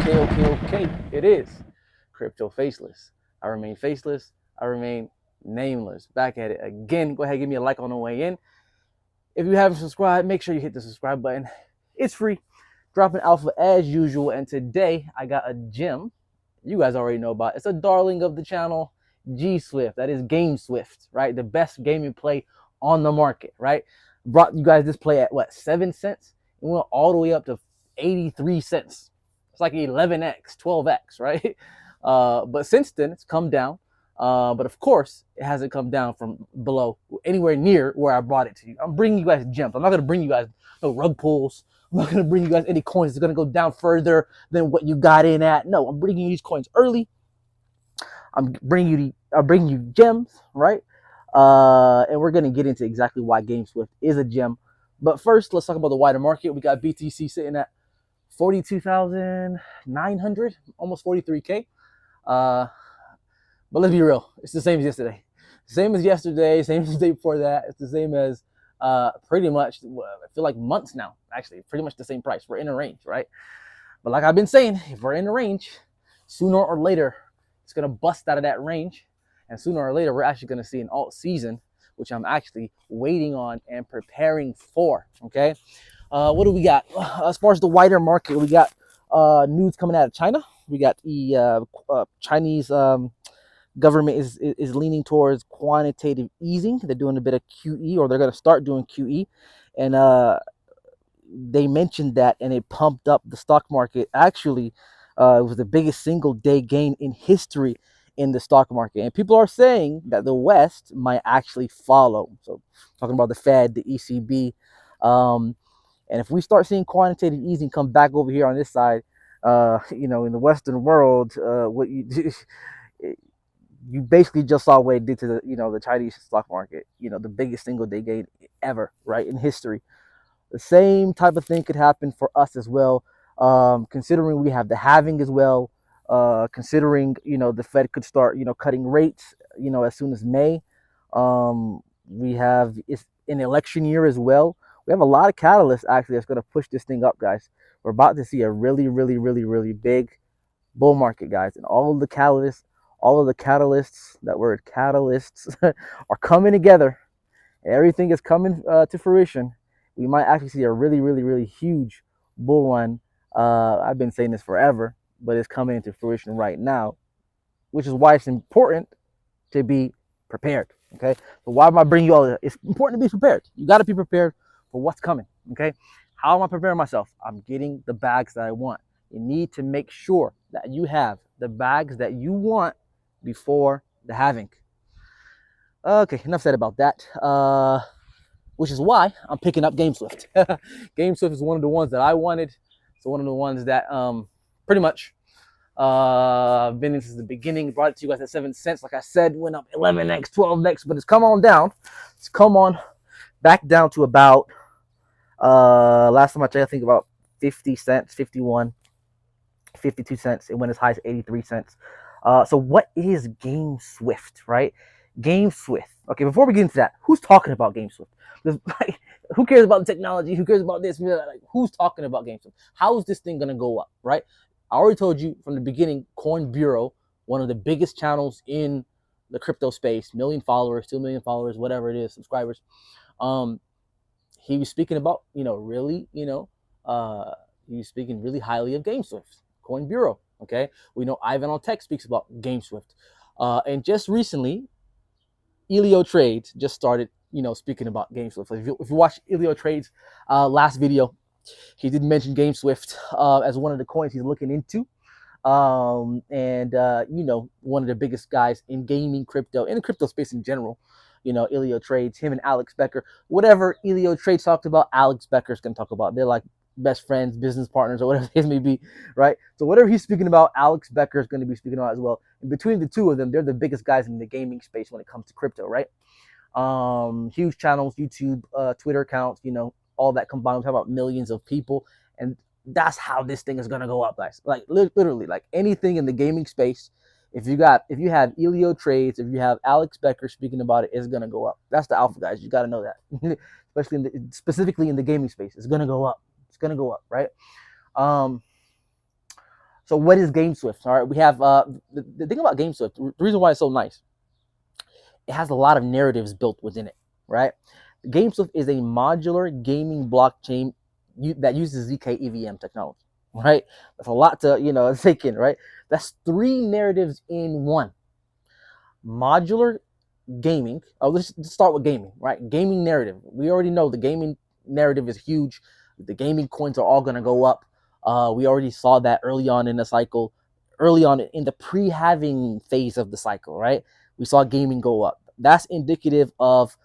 Okay. It is Crypto Faceless. I remain faceless. I remain nameless. Back at it again. Go ahead and give me a like on the way in. If you haven't subscribed, make sure you hit the subscribe button. It's free. Dropping alpha as usual. And today I got a gem you guys already know about. It's a darling of the channel, Gswift. That is GameSwift, right? The best gaming play on the market, right? Brought you guys this play at what, 7 cents? It went all the way up to 83 cents. It's like 11x, 12x, right? But since then, it's come down. But of course, it hasn't come down from below anywhere near where I brought it to you. I'm bringing you guys gems. I'm not going to bring you guys no rug pulls. I'm not going to bring you guys any coins that's going to go down further than what you got in at. No, I'm bringing you these coins early. I'm bringing you gems, right? And we're going to get into exactly why GameSwift is a gem. But first, let's talk about the wider market. We got BTC sitting at 42,900, almost 43K. But let's be real. It's the same as yesterday. Same as yesterday, same as the day before that. It's the same as pretty much, I feel like months now, actually. Pretty much the same price. We're in a range, right? But like I've been saying, if we're in a range, sooner or later, it's going to bust out of that range. And sooner or later, we're actually going to see an alt season, which I'm actually waiting on and preparing for, okay? What do we got? As far as the wider market, we got news coming out of China. We got the Chinese government is leaning towards quantitative easing. They're doing a bit of QE, or they're going to start doing QE. And they mentioned that, and it pumped up the stock market. Actually, it was the biggest single day gain in history in the stock market. And people are saying that the West might actually follow. So talking about the Fed, the ECB. And if we start seeing quantitative easing come back over here on this side, in the Western world, what you do, you basically just saw what it did to the Chinese stock market. The biggest single day gain ever, right, in history. The same type of thing could happen for us as well, considering we have the halving as well. Considering the Fed could start cutting rates as soon as May. We have it's an election year as well. We have a lot of catalysts actually that's going to push this thing up, guys. We're about to see a really big bull market, guys, and all of the catalysts, that word catalysts, are coming together, and everything is coming to fruition. We might actually see a really huge bull run. I've been saying this forever, but it's coming into fruition right now, which is why it's important to be prepared. Okay, so why am I bringing you all this? It's important to be prepared. You got to be prepared for what's coming. Okay, how am I preparing myself? I'm getting the bags that I want. You need to make sure that you have the bags that you want before the halving. Okay, enough said about that. Which is why I'm picking up GameSwift. GameSwift is one of the ones that I wanted. It's one of the ones that pretty much been in since the beginning. Brought it to you guys at 7 cents. Like I said, went up 11x, 12x, but it's come on down. It's come on back down to about, last time I checked, I think about 50 cents, 51, 52 cents. It went as high as 83 cents. So what is GameSwift, right? GameSwift. Okay, before we get into that, who's talking about GameSwift? Because, who cares about the technology? Who cares about this? Like, who's talking about GameSwift? How is this thing going to go up, right? I already told you from the beginning, Coin Bureau, one of the biggest channels in the crypto space, 1 million followers, 2 million followers, whatever it is, subscribers. He was speaking about, he was speaking really highly of GameSwift, Coin Bureau. Okay, we know Ivan on Tech speaks about GameSwift, and just recently, Elio Trades just started, speaking about GameSwift. So if you watch Elio Trades' last video, he did mention GameSwift as one of the coins he's looking into, one of the biggest guys in gaming crypto, in the crypto space in general. Elio Trades, him and Alex Becker, whatever Elio Trades talked about, Alex Becker's gonna talk about. They're like best friends, business partners, or whatever the case may be, right? So whatever he's speaking about, Alex Becker is going to be speaking about as well. And between the two of them, they're the biggest guys in the gaming space when it comes to crypto, right? Huge channels, YouTube, Twitter accounts, all that combined. We talk about millions of people, and that's how this thing is going to go up, guys. Like literally, like anything in the gaming space, if you have Elio Trades, if you have Alex Becker speaking about it, it's going to go up. That's the alpha, guys. You got to know that, specifically in the gaming space, it's going to go up. It's going to go up, right? So what is GameSwift? All right, we have the thing about GameSwift. The reason why it's so nice, it has a lot of narratives built within it, right? GameSwift is a modular gaming blockchain that uses ZKEVM technology, right? That's a lot to take in, right? That's 3 narratives in one. Modular gaming. Oh, let's start with gaming, right? Gaming narrative. We already know the gaming narrative is huge. The gaming coins are all going to go up. We already saw that early on in the cycle, early on in the pre-halving phase of the cycle, right? We saw gaming go up. That's indicative of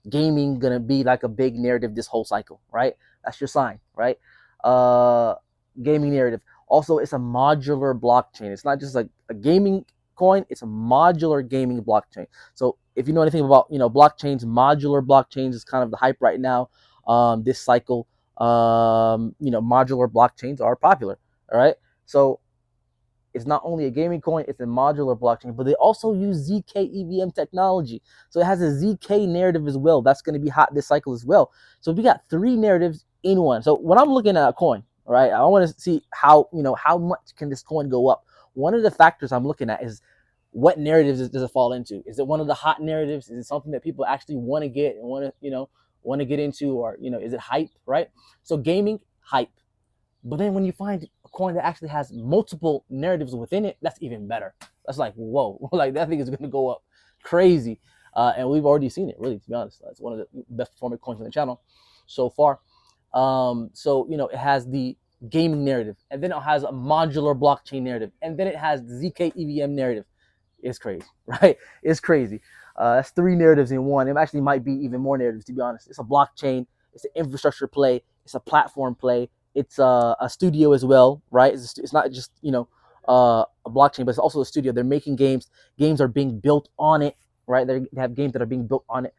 gaming gonna be like a big narrative this whole cycle, right? That's your sign, right? Uh, Gaming narrative. Also, it's a modular blockchain. It's not just like a gaming coin. It's a modular gaming blockchain. So if you know anything about blockchains, modular blockchains is kind of the hype right now. This cycle, modular blockchains are popular. All right, so it's not only a gaming coin, it's a modular blockchain, but they also use ZKEVM technology. So it has a ZK narrative as well. That's going to be hot this cycle as well. So we got 3 narratives in one. So when I'm looking at a coin, right, I want to see how much can this coin go up. One of the factors I'm looking at is what narratives does it fall into? Is it one of the hot narratives? Is it something that people actually want to get and want to get into, or is it hype, right? So gaming, hype. But then when you find a coin that actually has multiple narratives within it, that's even better. That's like, whoa, like that thing is going to go up crazy. And we've already seen it, really, to be honest. It's one of the best performing coins on the channel so far. It has the gaming narrative, and then it has a modular blockchain narrative, and then it has the ZKEVM narrative. It's crazy, right? It's crazy. That's 3 narratives in one. It actually might be even more narratives, to be honest. It's a blockchain. It's an infrastructure play. It's a platform play. It's a studio as well, right? It's not just a blockchain, but it's also a studio. They're making games. Games are being built on it, right? They have games that are being built on it.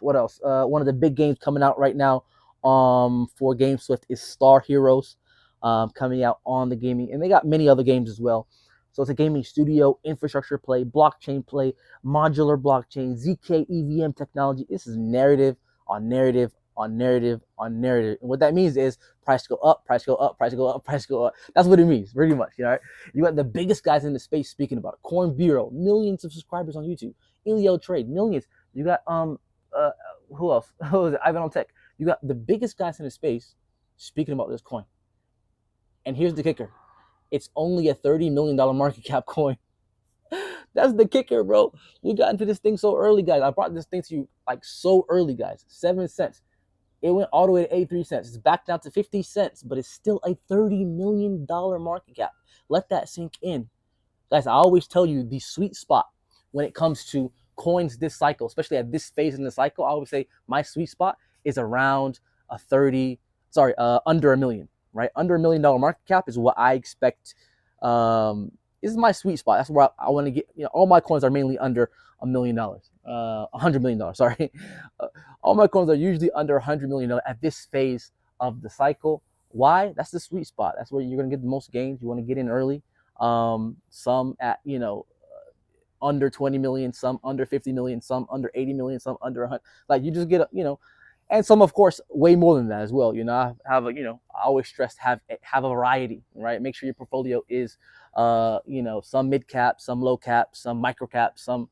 What else? One of the big games coming out right now for GameSwift is Star Heroes, coming out on the gaming, and they got many other games as well. So it's a gaming studio, infrastructure play, blockchain play, modular blockchain, ZKEVM technology. This is narrative on narrative on narrative on narrative. And what that means is price go up, price go up, price go up, price go up. That's what it means, pretty much. Right? You got the biggest guys in the space speaking about it. Corn Bureau, millions of subscribers on YouTube. Elio Trade, millions. You got who else? Who is it? Ivan on Tech. You got the biggest guys in the space speaking about this coin. And here's the kicker. It's only a $30 million market cap coin. That's the kicker, bro. We got into this thing so early, guys. I brought this thing to you like so early, guys. 7 cents. It went all the way to 83 cents. It's back down to 50 cents, but it's still a $30 million market cap. Let that sink in. Guys, I always tell you the sweet spot when it comes to coins this cycle, especially at this phase in the cycle. I always say my sweet spot is around under $1 million, right? Under $1 million market cap is what I expect. This is my sweet spot. That's where I want to get, all my coins are mainly under $1 million, $100 million, sorry. All my coins are usually under $100 million at this phase of the cycle. Why? That's the sweet spot. That's where you're going to get the most gains. You want to get in early. Some at, under 20 million, some under 50 million, some under 80 million, some under 100. Like you just get, and some, of course, way more than that as well. I always stress have a variety, right? Make sure your portfolio is, some mid cap, some low cap, some micro cap, some,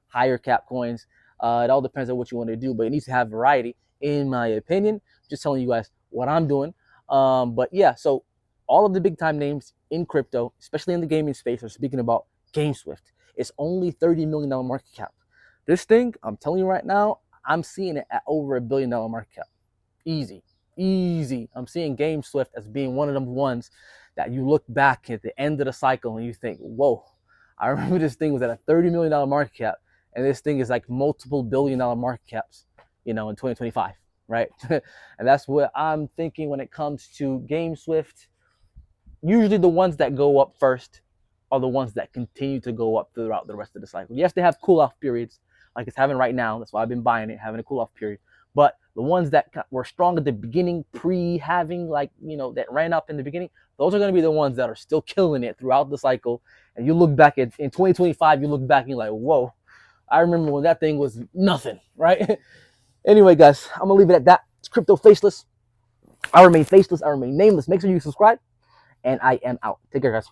higher cap coins. It all depends on what you want to do, but it needs to have variety, in my opinion. Just telling you guys what I'm doing. But yeah, so all of the big time names in crypto, especially in the gaming space, are speaking about GameSwift. It's only $30 million market cap. This thing, I'm telling you right now, I'm seeing it at over $1 billion market cap. Easy. I'm seeing GameSwift as being one of them ones that you look back at the end of the cycle and you think, whoa, I remember this thing was at a $30 million market cap, and this thing is like multiple $1 billion market caps, in 2025, right? And that's what I'm thinking when it comes to GameSwift. Usually the ones that go up first are the ones that continue to go up throughout the rest of the cycle. You have to have cool-off periods like it's having right now. That's why I've been buying it, having a cool-off period. But the ones that were strong at the beginning, pre-having, that ran up in the beginning, those are going to be the ones that are still killing it throughout the cycle. And you look back in 2025, you look back and you're like, whoa, I remember when that thing was nothing, right? Anyway, guys, I'm going to leave it at that. It's Crypto Faceless. I remain faceless. I remain nameless. Make sure you subscribe. And I am out. Take care, guys.